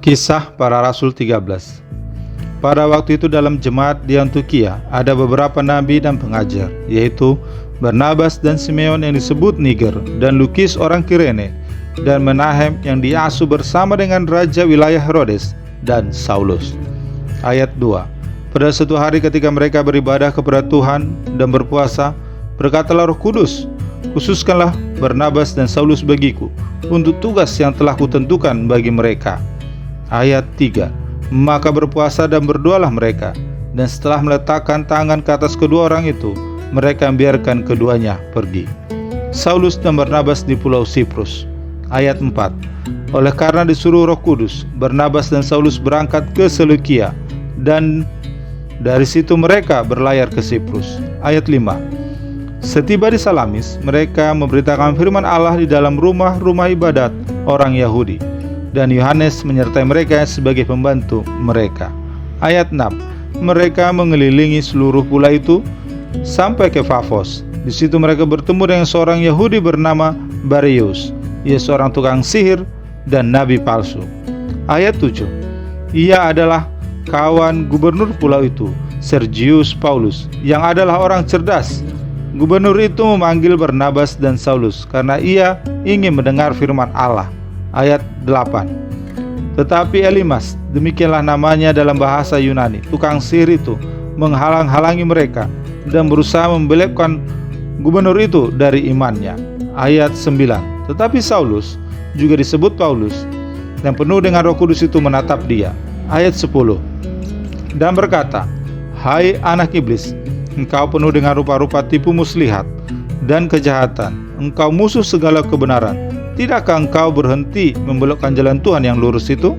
Kisah Para Rasul 13. Pada waktu itu dalam jemaat di Antiokhia ada beberapa nabi dan pengajar, yaitu Barnabas dan Simeon yang disebut Niger, dan Lukis orang Kirene, dan Menahem yang diasuh bersama dengan raja wilayah Herodes, dan Saulus. Ayat 2. Pada suatu hari ketika mereka beribadah kepada Tuhan dan berpuasa, berkatalah Roh Kudus, "Khususkanlah Barnabas dan Saulus bagiku untuk tugas yang telah kutentukan bagi mereka." Ayat 3. Maka berpuasa dan berdoalah mereka, dan setelah meletakkan tangan ke atas kedua orang itu, mereka membiarkan keduanya pergi. Saulus dan Barnabas di Pulau Siprus. Ayat 4. Oleh karena disuruh Roh Kudus, Barnabas dan Saulus berangkat ke Seleukia, dan dari situ mereka berlayar ke Siprus. Ayat 5. Setiba di Salamis, mereka memberitakan firman Allah di dalam rumah-rumah ibadat orang Yahudi, dan Yohanes menyertai mereka sebagai pembantu mereka. Ayat 6. Mereka mengelilingi seluruh pulau itu sampai ke Pafos. Di situ mereka bertemu dengan seorang Yahudi bernama Bareus. Ia seorang tukang sihir dan nabi palsu. Ayat 7. Ia adalah kawan gubernur pulau itu, Sergius Paulus, yang adalah orang cerdas. Gubernur itu memanggil Barnabas dan Saulus karena ia ingin mendengar firman Allah. Ayat 8. Tetapi Elimas, demikianlah namanya dalam bahasa Yunani, tukang sihir itu, menghalang-halangi mereka dan berusaha membelokkan gubernur itu dari imannya. Ayat 9. Tetapi Saulus, juga disebut Paulus, yang penuh dengan Roh Kudus itu menatap dia. Ayat 10. Dan berkata, "Hai anak iblis, engkau penuh dengan rupa-rupa tipu muslihat dan kejahatan, engkau musuh segala kebenaran. Tidakkah engkau berhenti membelokkan jalan Tuhan yang lurus itu?"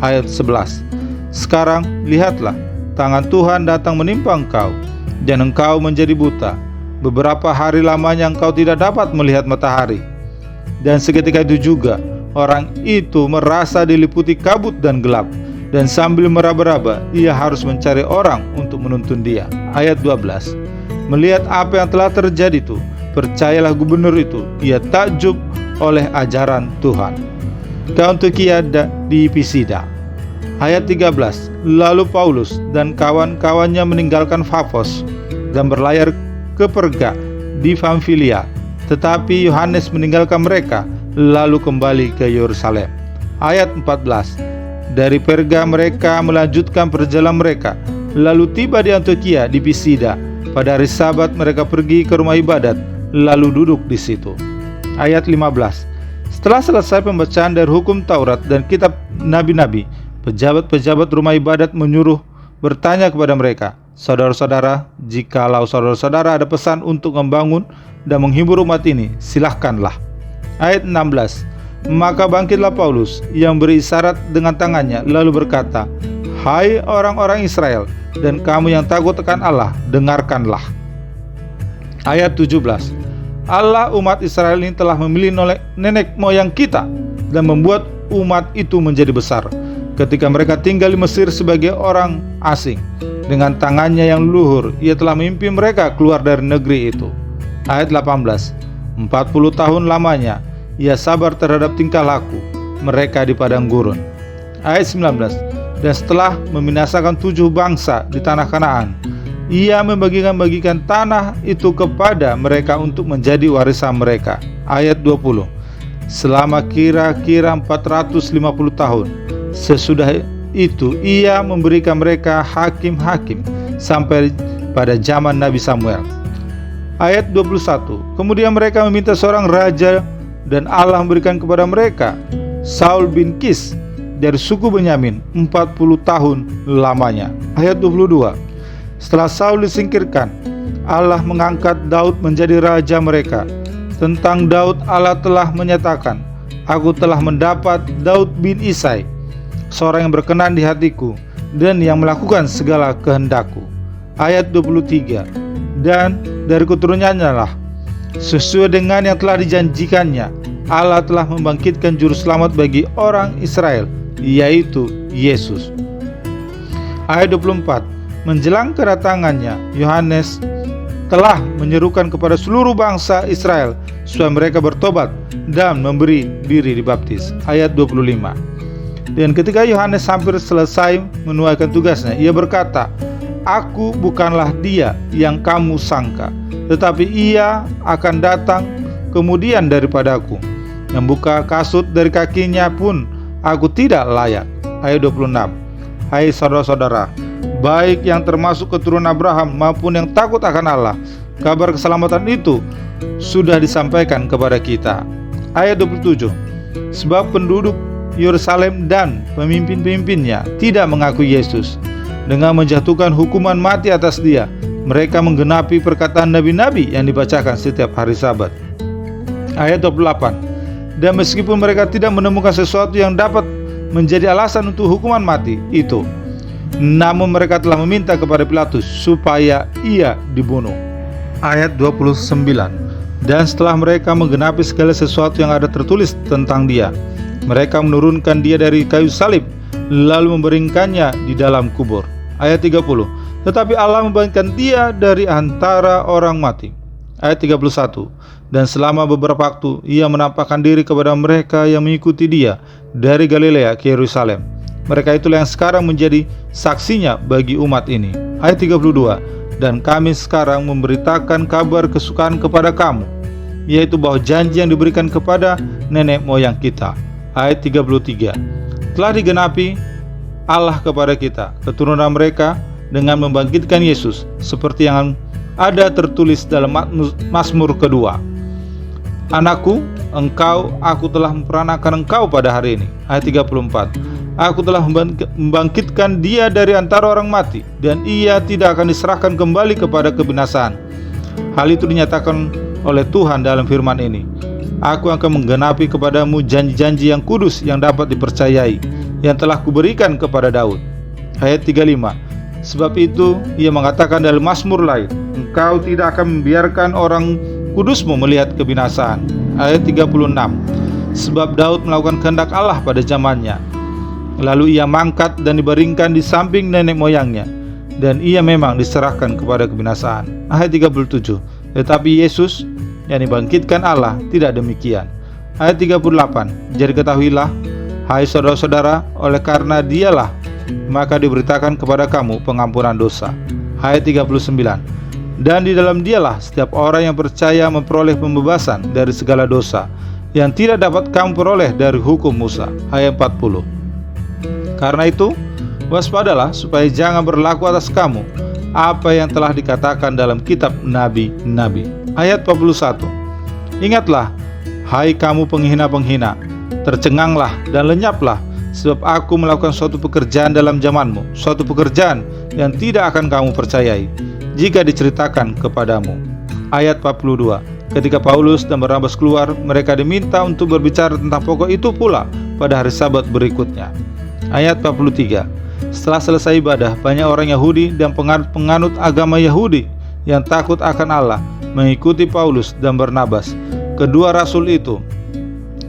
Ayat 11. Sekarang lihatlah, tangan Tuhan datang menimpa engkau, dan engkau menjadi buta. Beberapa hari lamanya engkau tidak dapat melihat matahari. Dan seketika itu juga orang itu merasa diliputi kabut dan gelap, dan sambil meraba-raba ia harus mencari orang untuk menuntun dia. Ayat 12. Melihat apa yang telah terjadi itu, percayalah gubernur itu, ia takjub oleh ajaran Tuhan. Ke Antiokhia di Pisida. Ayat 13. Lalu Paulus dan kawan-kawannya meninggalkan Pafos dan berlayar ke Perga di Pamfilia, tetapi Yohanes meninggalkan mereka lalu kembali ke Yerusalem. Ayat 14. Dari Perga mereka melanjutkan perjalanan mereka, lalu tiba di Antiokhia di Pisida. Pada hari Sabat mereka pergi ke rumah ibadat, lalu duduk di situ. Ayat 15. Setelah selesai pembacaan dari hukum Taurat dan kitab nabi-nabi, pejabat-pejabat rumah ibadat menyuruh bertanya kepada mereka, "Saudara-saudara, jikalau saudara-saudara ada pesan untuk membangun dan menghibur umat ini, silahkanlah." Ayat 16. Maka bangkitlah Paulus yang beri isyarat dengan tangannya, lalu berkata, "Hai orang-orang Israel, dan kamu yang takut akan Allah, dengarkanlah." Ayat 17. Allah umat Israel ini telah memilih nenek moyang kita dan membuat umat itu menjadi besar ketika mereka tinggal di Mesir sebagai orang asing. Dengan tangannya yang luhur ia telah memimpin mereka keluar dari negeri itu. Ayat 18. 40 tahun lamanya ia sabar terhadap tingkah laku mereka di padang gurun. Ayat 19. Dan setelah membinasakan 7 bangsa di tanah Kanaan, ia membagikan tanah itu kepada mereka untuk menjadi warisan mereka. Ayat 20. Selama kira-kira 450 tahun, sesudah itu ia memberikan mereka hakim-hakim sampai pada zaman Nabi Samuel. Ayat 21. Kemudian mereka meminta seorang raja, dan Allah memberikan kepada mereka Saul bin Kis dari suku Benyamin 40 tahun lamanya. Ayat 22. Setelah Saul disingkirkan, Allah mengangkat Daud menjadi raja mereka. Tentang Daud Allah telah menyatakan, "Aku telah mendapat Daud bin Isai, seorang yang berkenan di hatiku dan yang melakukan segala kehendakku." Ayat 23. Dan dari keturunannya lah, sesuai dengan yang telah dijanjikannya, Allah telah membangkitkan juru selamat bagi orang Israel, yaitu Yesus. Ayat 24. Menjelang kedatangannya, Yohanes telah menyerukan kepada seluruh bangsa Israel supaya mereka bertobat dan memberi diri dibaptis. Ayat 25. Dan ketika Yohanes hampir selesai menunaikan tugasnya, ia berkata, "Aku bukanlah dia yang kamu sangka, tetapi ia akan datang kemudian daripadaku. Membuka kasut dari kakinya pun aku tidak layak." Ayat 26. Hai saudara-saudara, baik yang termasuk keturunan Abraham maupun yang takut akan Allah, kabar keselamatan itu sudah disampaikan kepada kita. Ayat 27. Sebab penduduk Yerusalem dan pemimpin-pemimpinnya tidak mengakui Yesus. Dengan menjatuhkan hukuman mati atas dia, mereka menggenapi perkataan nabi-nabi yang dibacakan setiap hari Sabat. Ayat 28. Dan meskipun mereka tidak menemukan sesuatu yang dapat menjadi alasan untuk hukuman mati itu, namun mereka telah meminta kepada Pilatus supaya ia dibunuh. Ayat 29. Dan setelah mereka menggenapi segala sesuatu yang ada tertulis tentang dia, mereka menurunkan dia dari kayu salib, lalu membaringkannya di dalam kubur. Ayat 30. Tetapi Allah membangkitkan dia dari antara orang mati. Ayat 31. Dan selama beberapa waktu ia menampakkan diri kepada mereka yang mengikuti dia dari Galilea ke Yerusalem. Mereka itulah yang sekarang menjadi saksinya bagi umat ini. Ayat 32. Dan kami sekarang memberitakan kabar kesukaan kepada kamu, yaitu bahwa janji yang diberikan kepada nenek moyang kita. Ayat 33. Telah digenapi Allah kepada kita, keturunan mereka, dengan membangkitkan Yesus, seperti yang ada tertulis dalam Mazmur kedua. Anakku, aku telah memperanakan engkau pada hari ini. Ayat 34. Aku telah membangkitkan dia dari antara orang mati, dan ia tidak akan diserahkan kembali kepada kebinasaan. Hal itu dinyatakan oleh Tuhan dalam firman ini. Aku akan menggenapi kepadamu janji-janji yang kudus yang dapat dipercayai, yang telah kuberikan kepada Daud. Ayat 35. Sebab itu ia mengatakan dalam Mazmur lain, engkau tidak akan membiarkan orang kudusmu melihat kebinasaan. Ayat 36. Sebab Daud melakukan kehendak Allah pada zamannya, lalu ia mangkat dan dibaringkan di samping nenek moyangnya, dan ia memang diserahkan kepada kebinasaan. Ayat 37. Tetapi Yesus yang dibangkitkan Allah tidak demikian. Ayat 38. Jadi ketahuilah, hai saudara-saudara, oleh karena dialah maka diberitakan kepada kamu pengampunan dosa. Ayat 39. Dan di dalam dialah setiap orang yang percaya memperoleh pembebasan dari segala dosa yang tidak dapat kamu peroleh dari hukum Musa. Ayat 40. Karena itu, waspadalah supaya jangan berlaku atas kamu apa yang telah dikatakan dalam kitab nabi-nabi. Ayat 41. Ingatlah, hai kamu penghina-penghina, tercenganglah dan lenyaplah, sebab aku melakukan suatu pekerjaan dalam zamanmu, suatu pekerjaan yang tidak akan kamu percayai jika diceritakan kepadamu. Ayat 42. Ketika Paulus dan Barnabas keluar, mereka diminta untuk berbicara tentang pokok itu pula pada hari Sabat berikutnya. Ayat 43. Setelah selesai ibadah, banyak orang Yahudi dan penganut agama Yahudi yang takut akan Allah mengikuti Paulus dan Barnabas. Kedua rasul itu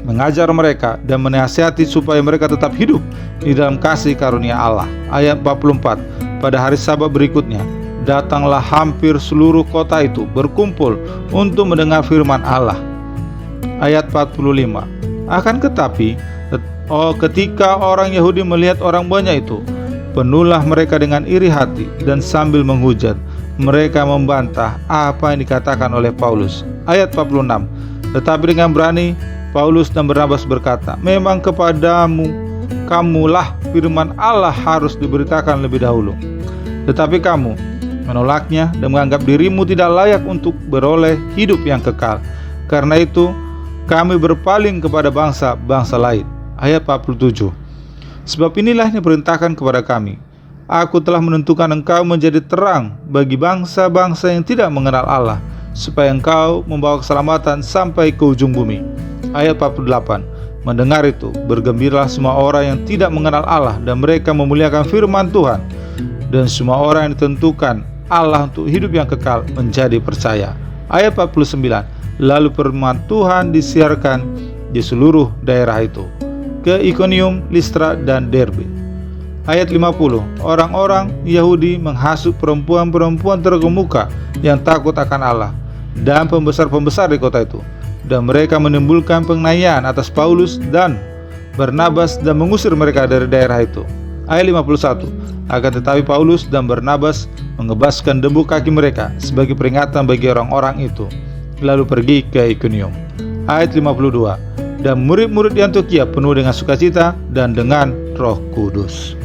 mengajar mereka dan menasihati supaya mereka tetap hidup di dalam kasih karunia Allah. Ayat 44. Pada hari Sabat berikutnya, datanglah hampir seluruh kota itu berkumpul untuk mendengar firman Allah. Ayat 45. Akan tetapi, ketika orang Yahudi melihat orang banyak itu, penuhlah mereka dengan iri hati dan sambil menghujat, mereka membantah apa yang dikatakan oleh Paulus. Ayat 46. Tetapi dengan berani Paulus dan Barnabas berkata, memang kamulah firman Allah harus diberitakan lebih dahulu. Tetapi kamu menolaknya dan menganggap dirimu tidak layak untuk beroleh hidup yang kekal. Karena itu kami berpaling kepada bangsa-bangsa lain. Ayat 47. Sebab inilah yang diperintahkan kepada kami, aku telah menentukan engkau menjadi terang bagi bangsa-bangsa yang tidak mengenal Allah, supaya engkau membawa keselamatan sampai ke ujung bumi. Ayat 48. Mendengar itu, bergembiralah semua orang yang tidak mengenal Allah, dan mereka memuliakan firman Tuhan. Dan semua orang yang ditentukan Allah untuk hidup yang kekal menjadi percaya. Ayat 49. Lalu firman Tuhan disiarkan di seluruh daerah itu, ke Ikonium, Listra, dan Derbe. Ayat 50. Orang-orang Yahudi menghasut perempuan-perempuan terkemuka yang takut akan Allah dan pembesar-pembesar di kota itu, dan mereka menimbulkan penganiayaan atas Paulus dan Barnabas dan mengusir mereka dari daerah itu. Ayat 51. Akan tetapi Paulus dan Barnabas mengebaskan debu kaki mereka sebagai peringatan bagi orang-orang itu, lalu pergi ke Ikonium. Ayat 52. Dan murid-murid di Antiokhia penuh dengan sukacita dan dengan Roh Kudus.